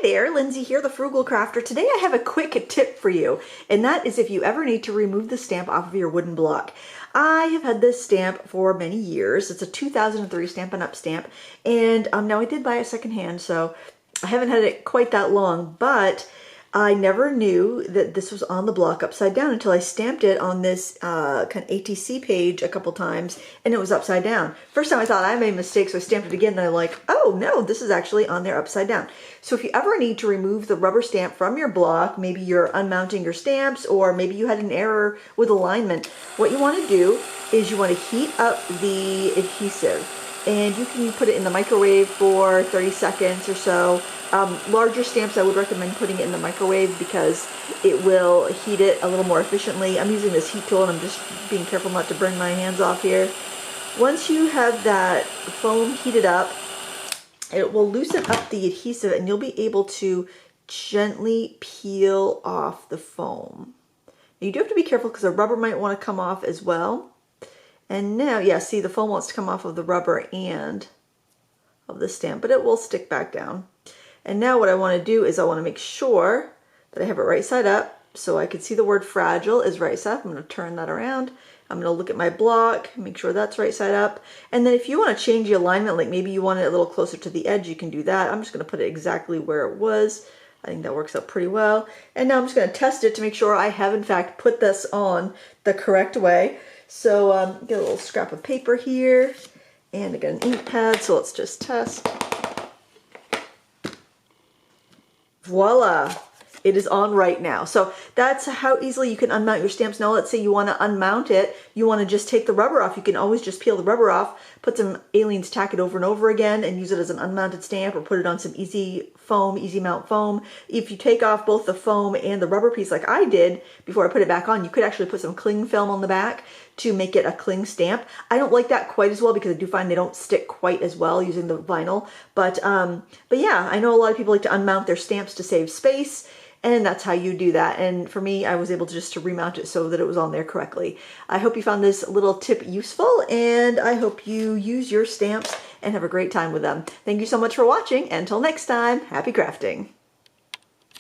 there, Lindsay here, the Frugal Crafter. Today I have a quick tip for you, and that is if you ever need to remove the stamp off of your wooden block. I have had this stamp for many years. It's a 2003 Stampin' Up! Stamp, and now I did buy it secondhand, so I haven't had it quite that long, but I never knew that this was on the block upside down until I stamped it on this kind of ATC page a couple times, and it was upside down. First time I thought I made a mistake, so I stamped it again, and I'm like, oh no, this is actually on there upside down. So if you ever need to remove the rubber stamp from your block, maybe you're unmounting your stamps, or maybe you had an error with alignment, what you want to do is you want to heat up the adhesive. And you can put it in the microwave for 30 seconds or so. Larger stamps, I would recommend putting it in the microwave because it will heat it a little more efficiently. I'm using this heat tool and I'm just being careful not to burn my hands off here. Once you have that foam heated up, it will loosen up the adhesive and you'll be able to gently peel off the foam. You do have to be careful because the rubber might want to come off as well. And now, yeah, see, the foam wants to come off of the rubber and of the stamp, but it will stick back down. And now what I want to do is I want to make sure that I have it right side up so I can see the word fragile is right side up. I'm going to turn that around. I'm going to look at my block, make sure that's right side up. And then if you want to change the alignment, like maybe you want it a little closer to the edge, you can do that. I'm just going to put it exactly where it was. I think that works out pretty well. And now I'm just going to test it to make sure I have in fact put this on the correct way. So get a little scrap of paper here, and I got an ink pad, so let's just test. Voila! It is on right now. So that's how easily you can unmount your stamps. Now let's say you want to unmount it. You want to just take the rubber off. You can always just peel the rubber off, put some Aleene's Tack It over and over again and use it as an unmounted stamp, or put it on some easy foam, easy mount foam. If you take off both the foam and the rubber piece like I did before I put it back on, you could actually put some cling film on the back to make it a cling stamp. I don't like that quite as well because I do find they don't stick quite as well using the vinyl. But yeah, I know a lot of people like to unmount their stamps to save space. And that's how you do that. And for me, I was able to just remount it so that it was on there correctly. I hope you found this little tip useful, and I hope you use your stamps and have a great time with them. Thank you so much for watching. Until next time, happy crafting.